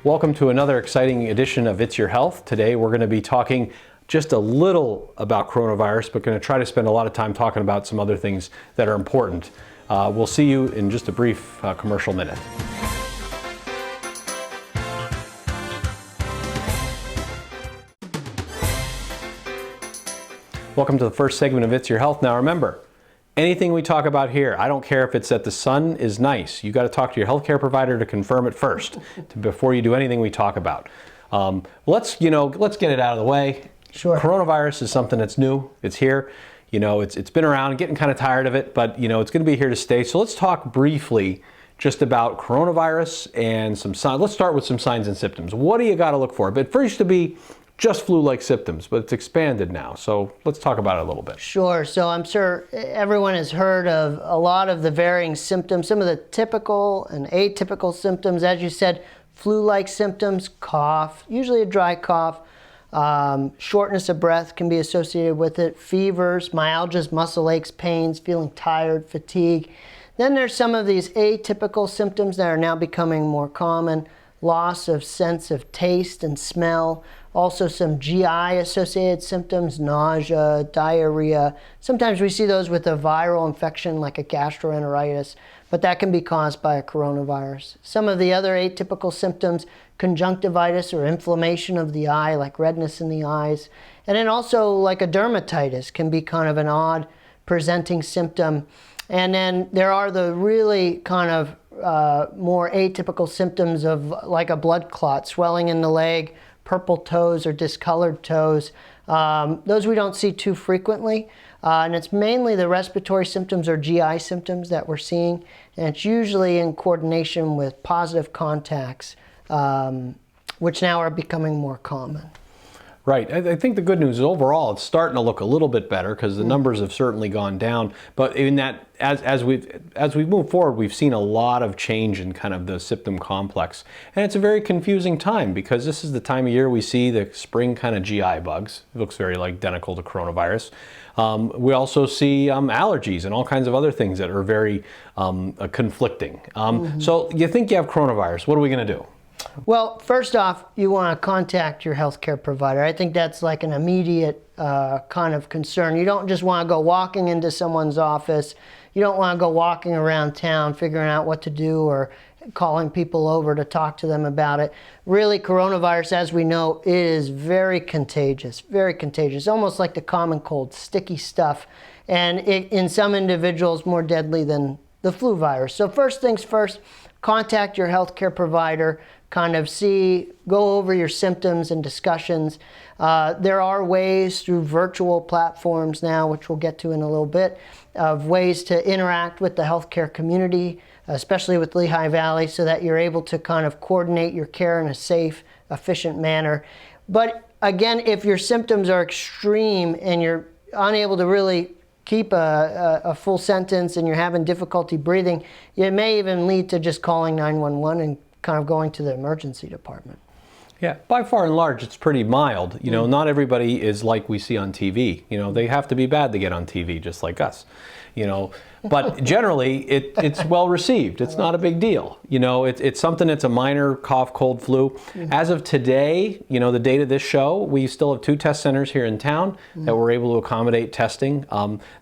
Welcome to another exciting edition of It's Your Health. Today we're going to be talking just a little about coronavirus, but going to try to spend a lot of time talking about some other things that are important. We'll see you in just a brief commercial minute. Welcome to the first segment of It's Your Health. Now remember, anything we talk about here, I don't care if it's that the sun is nice. You got to talk to your healthcare provider to confirm it first before you do anything we talk about. Let's get it out of the way. Sure. Coronavirus is something that's new. It's here. It's been around, getting kind of tired of it, but it's going to be here to stay. So let's talk briefly just about coronavirus and some signs. Let's start with some signs and symptoms. What do you got to look for? But first, to be just flu-like symptoms, but it's expanded now. So let's talk about it a little bit. Sure. So I'm sure everyone has heard of a lot of the varying symptoms, some of the typical and atypical symptoms. As you said, flu-like symptoms, cough, usually a dry cough, shortness of breath can be associated with it, fevers, myalgias, muscle aches, pains, feeling tired, fatigue. Then there's some of these atypical symptoms that are now becoming more common, loss of sense of taste and smell, also some GI associated symptoms, nausea, diarrhea. Sometimes we see those with a viral infection like a gastroenteritis, but that can be caused by a coronavirus. Some of the other atypical symptoms, conjunctivitis or inflammation of the eye, like redness in the eyes. And then also like a dermatitis can be kind of an odd presenting symptom. And then there are the really kind of more atypical symptoms of like a blood clot, swelling in the leg, purple toes or discolored toes. Those we don't see too frequently. And it's mainly the respiratory symptoms or GI symptoms that we're seeing. And it's usually in coordination with positive contacts, which now are becoming more common. Right. I think the good news is overall it's starting to look a little bit better because the numbers have certainly gone down. But in that, as we've moved forward, we've seen a lot of change in kind of the symptom complex. And it's a very confusing time because this is the time of year we see the spring kind of GI bugs. It looks very identical to coronavirus. We also see allergies and all kinds of other things that are very conflicting. So you think you have coronavirus. What are we going to do? Well, first off, you want to contact your healthcare provider. I think that's like an immediate kind of concern. You don't just want to go walking into someone's office. You don't want to go walking around town figuring out what to do or calling people over to talk to them about it. Really, coronavirus, as we know, is very contagious, almost like the common cold, sticky stuff. And in some individuals, more deadly than the flu virus. So first things first, contact your healthcare provider, kind of go over your symptoms and discussions. There are ways through virtual platforms now, which we'll get to in a little bit, of ways to interact with the healthcare community, especially with Lehigh Valley, so that you're able to kind of coordinate your care in a safe, efficient manner. But again, if your symptoms are extreme and you're unable to really keep a full sentence and you're having difficulty breathing, it may even lead to just calling 911 and kind of going to the emergency department. Yeah, by far and large, it's pretty mild. Not everybody is like we see on TV. They have to be bad to get on TV, just like us. But generally, it's well received. It's not a big deal. It's something that's a minor cough, cold, flu. As of today, the date of this show, we still have 2 test centers here in town that we're able to accommodate testing.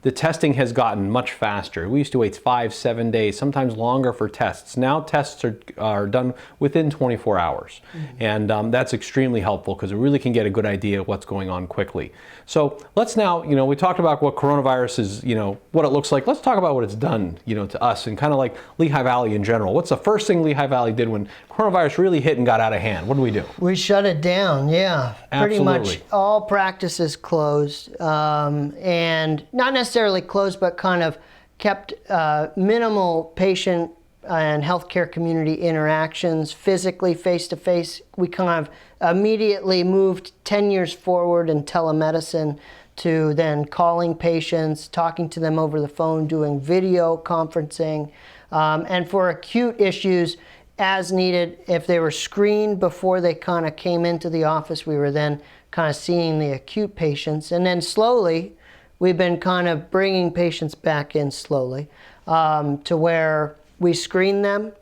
The testing has gotten much faster. We used to wait 5-7 days, sometimes longer for tests. Now tests are done within 24 hours. And that's extremely helpful because it really can get a good idea of what's going on quickly. So let's now, we talked about what coronavirus is, what it looks like. Let's talk about what it's done, to us and kind of like Lehigh Valley in general. What's the first thing Lehigh Valley did when coronavirus really hit and got out of hand? What did we do? We shut it down, yeah. Absolutely. Pretty much all practices closed, and not necessarily closed, but kind of kept minimal patient and healthcare community interactions, physically, face-to-face. We kind of immediately moved 10 years forward in telemedicine to then calling patients, talking to them over the phone, doing video conferencing. And for acute issues, as needed, if they were screened before they kind of came into the office, we were then kind of seeing the acute patients. And then slowly, we've been kind of bringing patients back in slowly to where we screen them,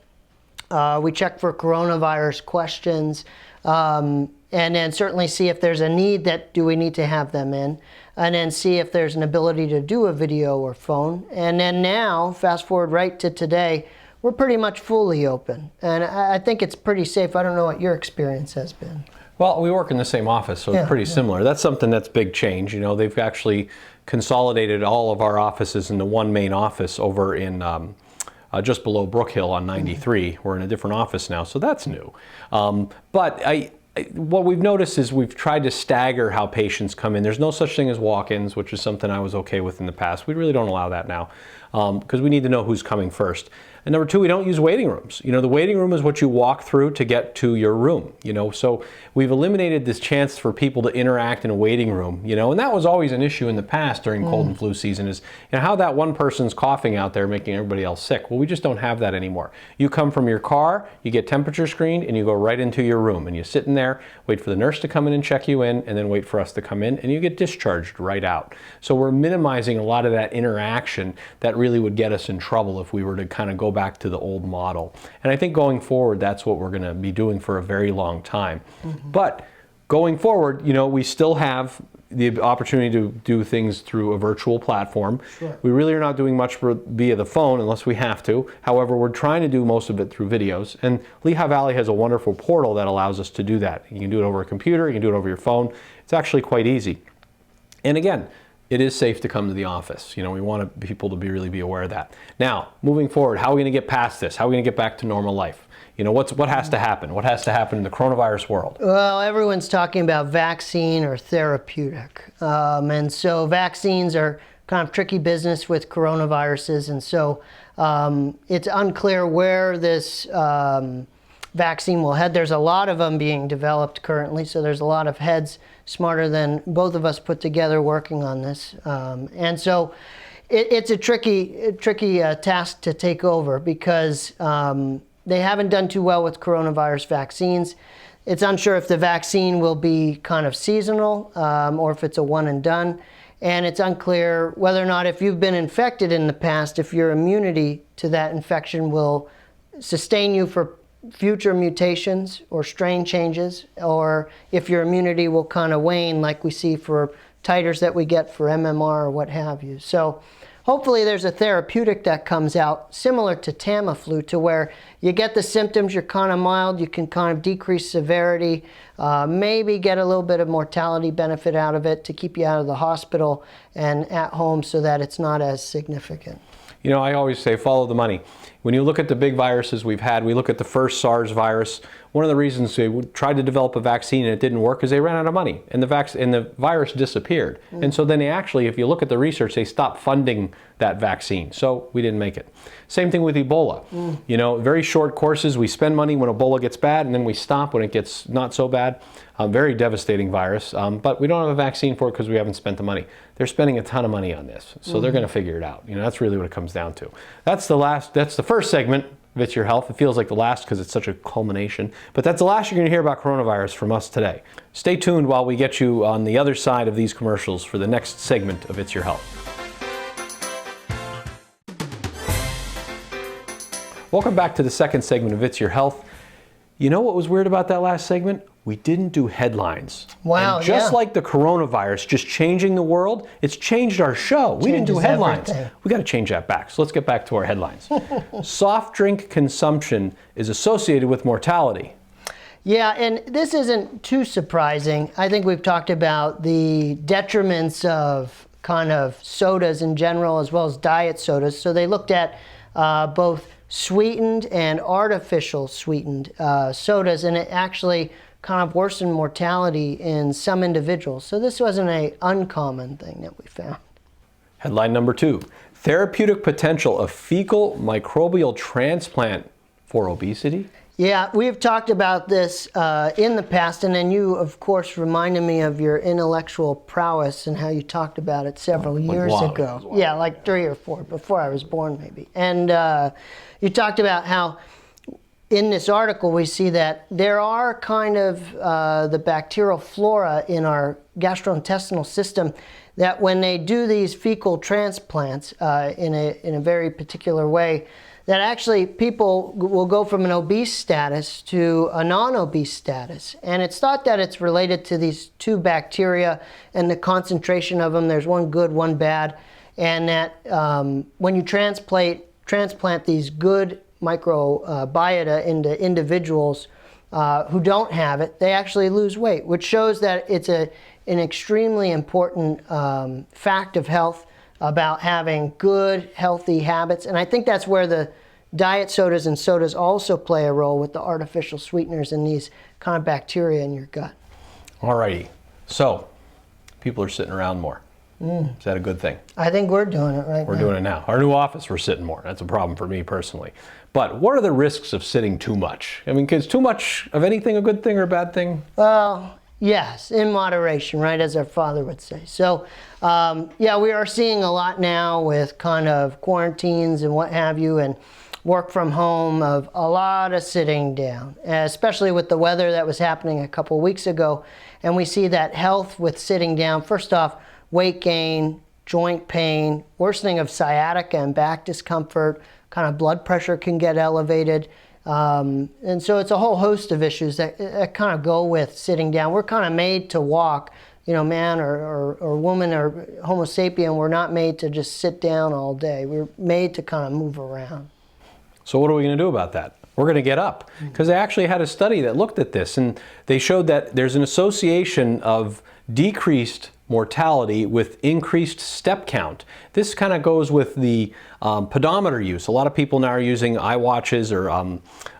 we check for coronavirus questions, and then certainly see if there's a need that do we need to have them in, and then see if there's an ability to do a video or phone. And then now, fast forward right to today, we're pretty much fully open. And I think it's pretty safe. I don't know what your experience has been. Well, we work in the same office, so it's pretty similar. That's something that's big change. You know, they've actually consolidated all of our offices into one main office over in just below Brook Hill on 93. We're in a different office now, so that's new. But what we've noticed is we've tried to stagger how patients come in. There's no such thing as walk-ins, which is something I was okay with in the past. We really don't allow that now because we need to know who's coming first. And number two, we don't use waiting rooms. You know, the waiting room is what you walk through to get to your room, you know. So we've eliminated this chance for people to interact in a waiting room, you know, and that was always an issue in the past during cold and flu season is, you know, how that one person's coughing out there making everybody else sick. Well, we just don't have that anymore. You come from your car, you get temperature screened, and you go right into your room, and you sit in there, wait for the nurse to come in and check you in, and then wait for us to come in, and you get discharged right out. So we're minimizing a lot of that interaction that really would get us in trouble if we were to kind of go back to the old model. And I think going forward, that's what we're going to be doing for a very long time. But going forward, you know, we still have the opportunity to do things through a virtual platform. We really are not doing much via the phone unless we have to. However, we're trying to do most of it through videos. And Lehigh Valley has a wonderful portal that allows us to do that. You can do it over a computer, you can do it over your phone. It's actually quite easy. And again, it is safe to come to the office. You know, we want people to really be aware of that. Now, moving forward, how are we going to get past this? How are we going to get back to normal life? You know, what has to happen? What has to happen in the coronavirus world? Well, everyone's talking about vaccine or therapeutic. And so vaccines are kind of tricky business with coronaviruses. And so it's unclear where this vaccine will head. There's a lot of them being developed currently. So there's a lot of heads smarter than both of us put together working on this. And so it's a tricky task to take over because they haven't done too well with coronavirus vaccines. It's unsure if the vaccine will be kind of seasonal or if it's a one and done. And it's unclear whether or not if you've been infected in the past, if your immunity to that infection will sustain you for future mutations or strain changes, or if your immunity will kind of wane like we see for titers that we get for MMR or what have you. So hopefully there's a therapeutic that comes out similar to Tamiflu to where you get the symptoms, you're kind of mild, you can kind of decrease severity, maybe get a little bit of mortality benefit out of it to keep you out of the hospital and at home so that it's not as significant. You know, I always say follow the money. When you look at the big viruses we've had, we look at the first SARS virus, one of the reasons they tried to develop a vaccine and it didn't work is they ran out of money and the virus disappeared. And so then they actually, if you look at the research, they stopped funding that vaccine. So we didn't make it. Same thing with Ebola. You know, very short courses. We spend money when Ebola gets bad and then we stop when it gets not so bad. Very devastating virus, but we don't have a vaccine for it because we haven't spent the money. They're spending a ton of money on this, so they're going to figure it out. You know, that's really what it comes down to. That's the first segment of It's Your Health. It feels like the last because it's such a culmination, but that's the last you're going to hear about coronavirus from us today. Stay tuned while we get you on the other side of these commercials for the next segment of It's Your Health. Welcome back to the second segment of It's Your Health. You know what was weird about that last segment? We didn't do headlines. Wow, and just like the coronavirus just changing the world, it's changed our show. We didn't do headlines. We got to change that back. So let's get back to our headlines. Soft drink consumption is associated with mortality. Yeah, and this isn't too surprising. I think we've talked about the detriments of kind of sodas in general as well as diet sodas. So they looked at both sweetened and artificial sweetened sodas, and it actually kind of worsened mortality in some individuals. So this wasn't an uncommon thing that we found. Headline number 2, therapeutic potential of fecal microbial transplant for obesity. Yeah, we've talked about this in the past, and then you, of course, reminded me of your intellectual prowess and how you talked about it several years ago. Yeah, like 3 or 4, before I was born, maybe. And you talked about how in this article we see that there are kind of the bacterial flora in our gastrointestinal system that when they do these fecal transplants in a very particular way, that actually people will go from an obese status to a non-obese status. And it's thought that it's related to these 2 bacteria and the concentration of them. There's one good, one bad. And that when you transplant these good microbiota into individuals who don't have it, they actually lose weight, which shows that it's an extremely important fact of health about having good, healthy habits. And I think that's where the diet sodas and sodas also play a role with the artificial sweeteners and these kind of bacteria in your gut. Alrighty, so people are sitting around more. Is that a good thing? I think we're doing it right now. We're doing it now. Our new office, we're sitting more. That's a problem for me personally. But what are the risks of sitting too much? I mean, is too much of anything a good thing or a bad thing? Well, yes, in moderation, right, as our father would say. So, yeah, we are seeing a lot now with kind of quarantines and what have you, and work from home, of a lot of sitting down, especially with the weather that was happening a couple weeks ago. And we see that health with sitting down, first off, weight gain, joint pain, worsening of sciatica and back discomfort, kind of blood pressure can get elevated. And so it's a whole host of issues that kind of go with sitting down. We're kind of made to walk, you know, man or woman or Homo sapien, we're not made to just sit down all day. We're made to kind of move around. So what are we going to do about that? We're going to get up. Because they actually had a study that looked at this, and they showed that there's an association of decreased mortality with increased step count. This kind of goes with the pedometer use. A lot of people now are using iWatches or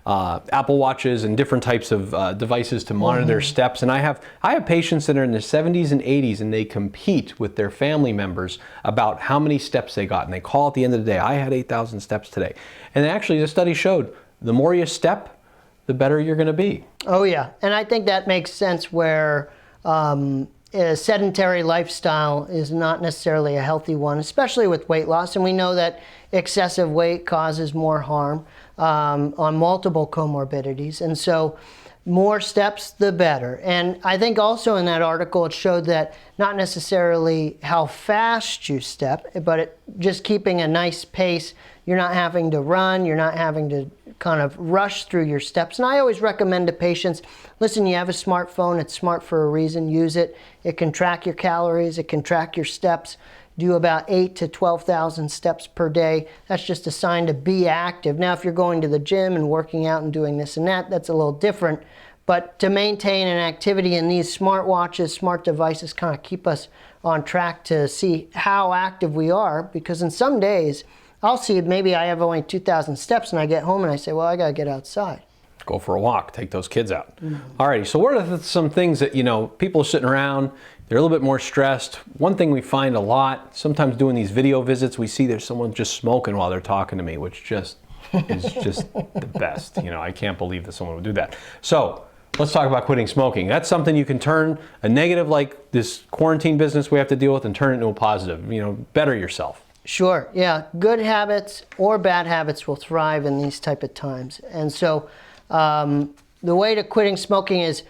Apple Watches and different types of devices to monitor their steps. And I have patients that are in their 70s and 80s, and they compete with their family members about how many steps they got. And they call at the end of the day, I had 8,000 steps today. And actually the study showed the more you step, the better you're going to be. Oh yeah, and I think that makes sense where a sedentary lifestyle is not necessarily a healthy one, especially with weight loss. And we know that excessive weight causes more harm on multiple comorbidities. And so more steps, the better. And I think also in that article, it showed that not necessarily how fast you step, but just keeping a nice pace. You're not having to run, you're not having to kind of rush through your steps. And I always recommend to patients, listen, you have a smartphone, it's smart for a reason, use it. It can track your calories, it can track your steps. Do about 8,000 to 12,000 steps per day. That's just a sign to be active. Now, if you're going to the gym and working out and doing this and that, that's a little different. But to maintain an activity in these smartwatches, smart devices kind of keep us on track to see how active we are, because in some days, I'll see maybe I have only 2,000 steps and I get home and I say, well, I got to get outside. Go for a walk, take those kids out. Alrighty, so what are some things that, you know, people are sitting around, they're a little bit more stressed. One thing we find a lot, sometimes doing these video visits, we see there's someone just smoking while they're talking to me, which just is just the best. You know, I can't believe that someone would do that. So let's talk about quitting smoking. That's something you can turn a negative like this quarantine business we have to deal with and turn it into a positive. You know, better yourself. Sure, yeah. Good habits or bad habits will thrive in these type of times. And so the way to quitting smoking is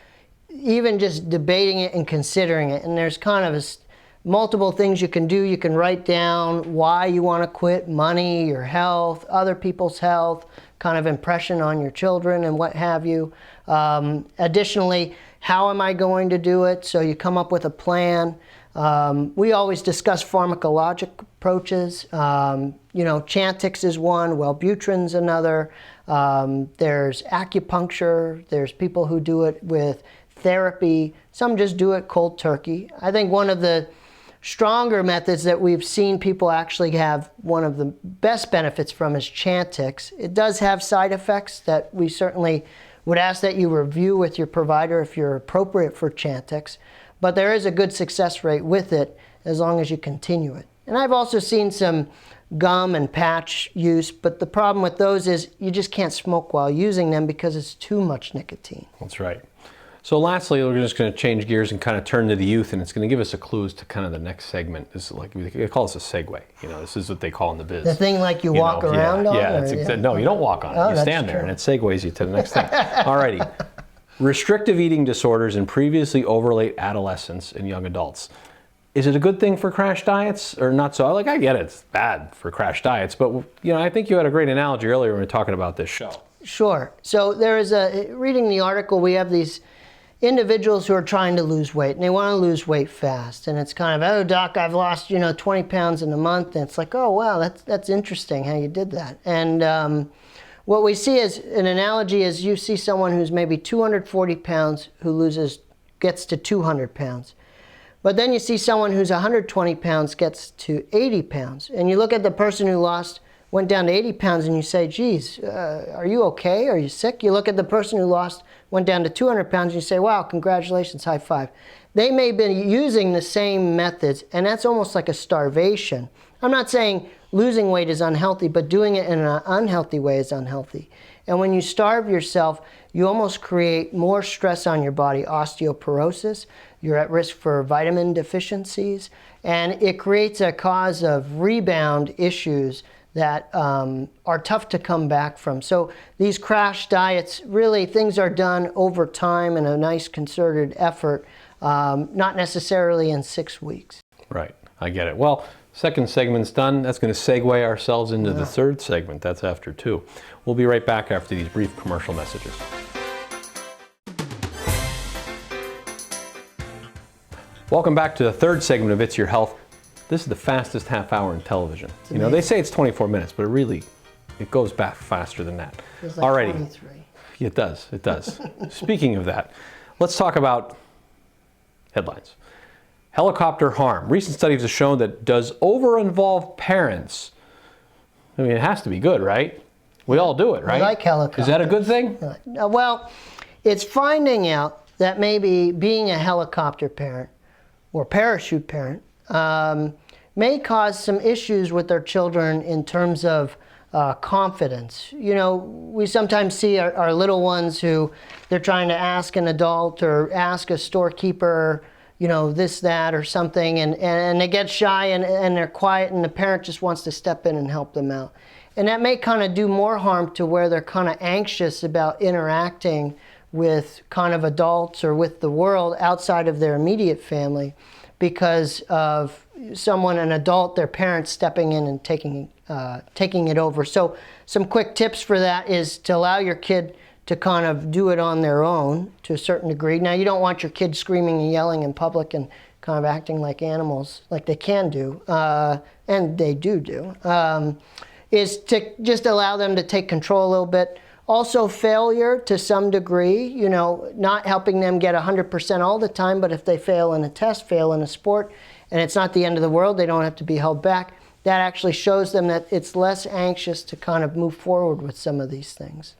even just debating it and considering it. And there's kind of multiple things you can do. You can write down why you want to quit: money, your health, other people's health, kind of impression on your children and what have you. Additionally, how am I going to do it? So you come up with a plan. We always discuss pharmacologic approaches. You know, Chantix is one, Wellbutrin's another. There's acupuncture. There's people who do it with therapy. Some just do it cold turkey. I think one of the stronger methods that we've seen people actually have one of the best benefits from is Chantix. It does have side effects that we certainly would ask that you review with your provider if you're appropriate for Chantix. But there is a good success rate with it as long as you continue it. And I've also seen some gum and patch use, but the problem with those is you just can't smoke while using them because it's too much nicotine. That's right. So lastly, we're just going to change gears and kind of turn to the youth, and it's going to give us a clue as to kind of the next segment. This is like, they call this a segue. You know, this is what they call in the biz. The thing like you walk around on? Yeah, no, you don't walk on it. You stand there and it segues you to the next thing. Alrighty. Restrictive eating disorders in previously overweight adolescents and young adults. Is it a good thing for crash diets or not so? Like, I get it, it's bad for crash diets, but you know, I think you had a great analogy earlier when we were talking about this show. Sure. So there is reading the article, we have these individuals who are trying to lose weight, and they want to lose weight fast. And it's kind of, oh, doc, I've lost, 20 pounds in a month. And it's like, oh, wow, that's interesting how you did that. And what we see is, an analogy is you see someone who's maybe 240 pounds who gets to 200 pounds. But then you see someone who's 120 pounds gets to 80 pounds. And you look at the person who went down to 80 pounds and you say, geez, are you okay? Are you sick? You look at the person who went down to 200 pounds and you say, wow, congratulations, high five. They may have been using the same methods, and that's almost like a starvation. I'm not saying losing weight is unhealthy, but doing it in an unhealthy way is unhealthy. And when you starve yourself, you almost create more stress on your body, osteoporosis. You're at risk for vitamin deficiencies, and it creates a cause of rebound issues that are tough to come back from. So these crash diets, really things are done over time in a nice concerted effort, not necessarily in 6 weeks. Right, I get it. Well, second segment's done. That's going to segue ourselves into the third segment. That's after 2. We'll be right back after these brief commercial messages. Welcome back to the third segment of It's Your Health. This is the fastest half hour in television. You know, they say it's 24 minutes, but it goes back faster than that. Feels like Alrighty. 23. It does. Speaking of that, let's talk about headlines. Helicopter harm. Recent studies have shown that does over-involve parents. I mean, it has to be good, right? We all do it, right? I like helicopters. Is that a good thing? Well, it's finding out that maybe being a helicopter parent or parachute parent may cause some issues with their children in terms of confidence. You know, we sometimes see our little ones who they're trying to ask an adult or ask a storekeeper, this, that, or something, and they get shy and they're quiet, and the parent just wants to step in and help them out. And that may kind of do more harm to where they're kind of anxious about interacting with kind of adults or with the world outside of their immediate family because of an adult, their parents stepping in and taking it over. So some quick tips for that is to allow your kid to kind of do it on their own to a certain degree. Now, you don't want your kids screaming and yelling in public and kind of acting like animals, like they can do, and they do, is to just allow them to take control a little bit. Also, failure to some degree, not helping them get 100% all the time, but if they fail in a test, fail in a sport, and it's not the end of the world, they don't have to be held back. That actually shows them that it's less anxious to kind of move forward with some of these things.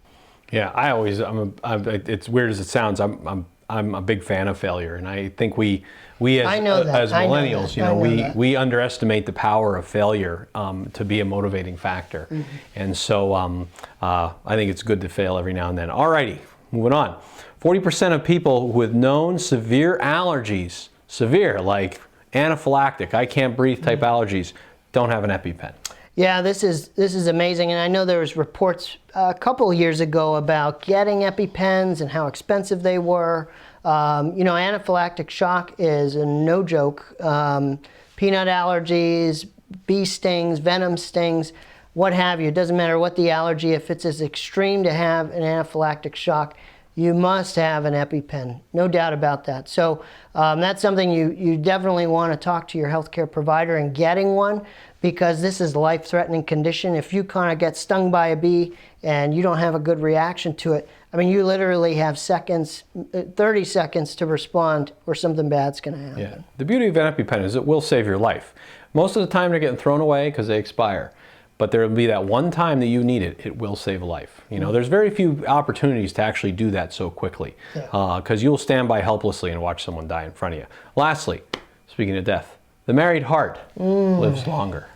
Yeah, it's weird as it sounds, I'm a big fan of failure, and I think we as millennials, we underestimate the power of failure to be a motivating factor. Mm-hmm. And so I think it's good to fail every now and then. Alrighty, moving on. 40% of people with known severe allergies, like anaphylactic, I can't breathe type allergies, don't have an EpiPen. Yeah, this is amazing, and I know there was reports a couple of years ago about getting EpiPens and how expensive they were. Anaphylactic shock is a no joke. Peanut allergies, bee stings, venom stings, what have you. It doesn't matter what the allergy. If it's as extreme to have an anaphylactic shock, you must have an EpiPen, no doubt about that. So that's something you definitely want to talk to your healthcare provider and getting one, because this is a life-threatening condition. If you kind of get stung by a bee and you don't have a good reaction to it, I mean, you literally have 30 seconds to respond or something bad's going to happen. Yeah. The beauty of an EpiPen is it will save your life. Most of the time they're getting thrown away because they expire. But there will be that one time that you need it, it will save a life. There's very few opportunities to actually do that so quickly, because you'll stand by helplessly and watch someone die in front of you. Lastly, speaking of death, the married heart lives longer.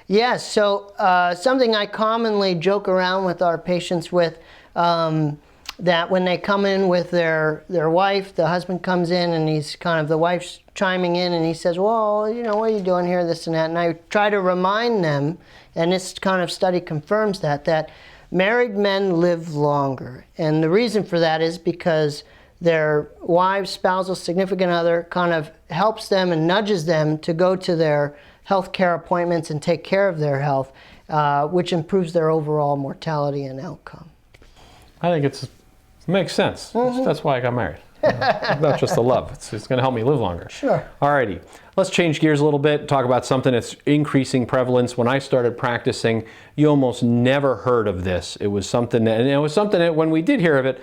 Yes, so something I commonly joke around with our patients with, that when they come in with their wife, the husband comes in and he's kind of, the wife's chiming in and he says, well, you know, what are you doing here, this and that. And I try to remind them, and this kind of study confirms that married men live longer. And the reason for that is because their wives, spousal, significant other kind of helps them and nudges them to go to their health care appointments and take care of their health, which improves their overall mortality and outcome. I think it makes sense. That's why I got married. Not just the love. It's going to help me live longer. Sure. Alrighty. Let's change gears a little bit, talk about something that's increasing prevalence. When I started practicing, you almost never heard of this. It was something that when we did hear of it,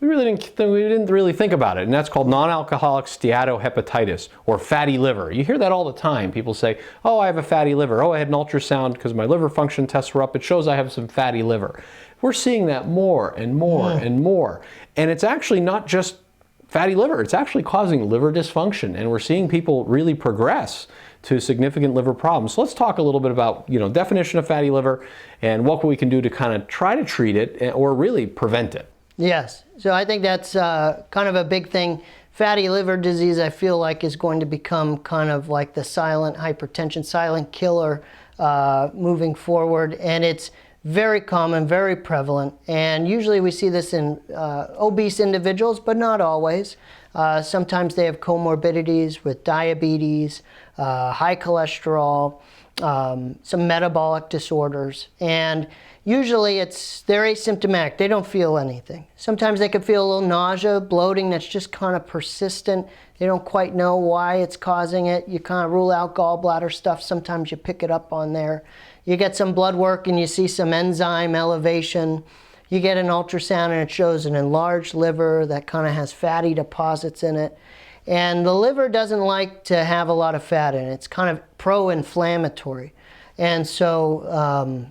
we didn't really think about it, and that's called non-alcoholic steatohepatitis, or fatty liver. You hear that all the time. People say, oh, I have a fatty liver. Oh, I had an ultrasound because my liver function tests were up. It shows I have some fatty liver. We're seeing that more and more and more. And it's actually not just fatty liver. It's actually causing liver dysfunction, and we're seeing people really progress to significant liver problems. So let's talk a little bit about, definition of fatty liver and what we can do to kind of try to treat it or really prevent it. Yes, so I think that's kind of a big thing. Fatty liver disease, I feel like, is going to become kind of like the silent hypertension, silent killer moving forward. And it's very common, very prevalent. And usually we see this in obese individuals, but not always. Sometimes they have comorbidities with diabetes, high cholesterol, some metabolic disorders. And usually they're asymptomatic. They don't feel anything. Sometimes they can feel a little nausea, bloating that's just kind of persistent. They don't quite know why it's causing it. You kind of rule out gallbladder stuff. Sometimes you pick it up on there. You get some blood work and you see some enzyme elevation. You get an ultrasound and it shows an enlarged liver that kind of has fatty deposits in it. And the liver doesn't like to have a lot of fat in it. It's kind of pro-inflammatory. And so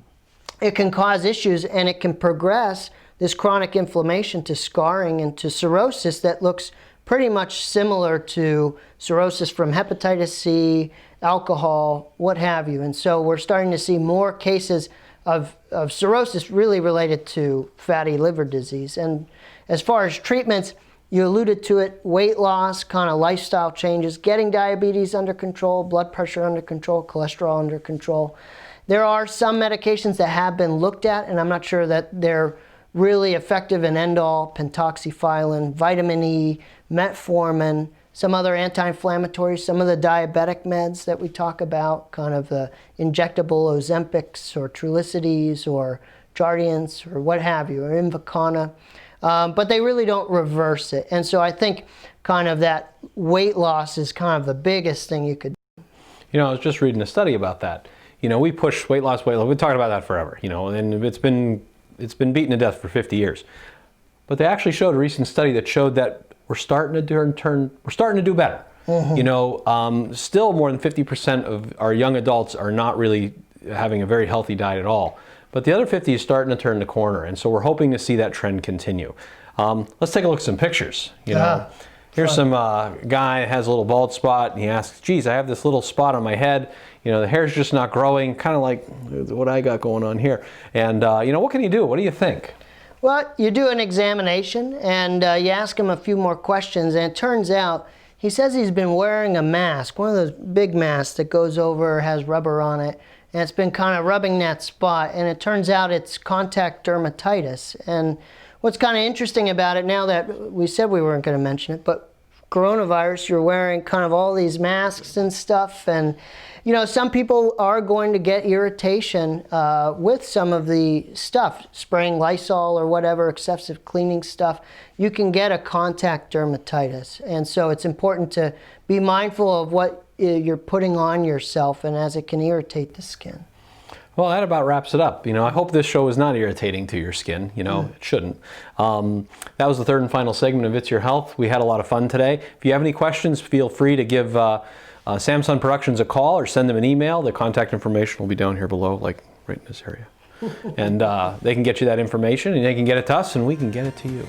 it can cause issues, and it can progress this chronic inflammation to scarring and to cirrhosis that looks pretty much similar to cirrhosis from hepatitis C, alcohol, what have you. And so we're starting to see more cases of cirrhosis really related to fatty liver disease. And as far as treatments, you alluded to it, weight loss, kind of lifestyle changes, getting diabetes under control, blood pressure under control, cholesterol under control. There are some medications that have been looked at, and I'm not sure that they're really effective in Endol, pentoxifylline, vitamin E, metformin, some other anti-inflammatories, some of the diabetic meds that we talk about, kind of the injectable Ozempics or Trulicities or Jardiance or what have you, or Invokana. But they really don't reverse it. And so I think kind of that weight loss is kind of the biggest thing you could do. I was just reading a study about that. We push weight loss. We've talked about that forever, and it's been beaten to death for 50 years. But they actually showed a recent study that showed that we're starting to do better. Still more than 50% of our young adults are not really having a very healtly diet at all. But the other 50 is starting to turn the corner, and so we're hoping to see that trend continue. Let's take a look at some pictures. Here's some guy has a little bald spot, and he asks, geez, I have this little spot on my head. The hair's just not growing, kind of like what I got going on here. And, what can you do? What do you think? Well, you do an examination, and you ask him a few more questions, and it turns out he says he's been wearing a mask, one of those big masks that goes over, has rubber on it, and it's been kind of rubbing that spot, and it turns out it's contact dermatitis. And what's kind of interesting about it, now that we said we weren't going to mention it, but coronavirus, you're wearing kind of all these masks and stuff, and some people are going to get irritation with some of the stuff, spraying Lysol or whatever, excessive cleaning stuff. You can get a contact dermatitis, and so it's important to be mindful of what you're putting on yourself, and as it can irritate the skin. Well, that about wraps it up. I hope this show is not irritating to your skin. It shouldn't. That was the third and final segment of It's Your Health. We had a lot of fun today. If you have any questions, feel free to give Samsung Productions a call or send them an email. The contact information will be down here below, like right in this area. And they can get you that information, and they can get it to us, and we can get it to you.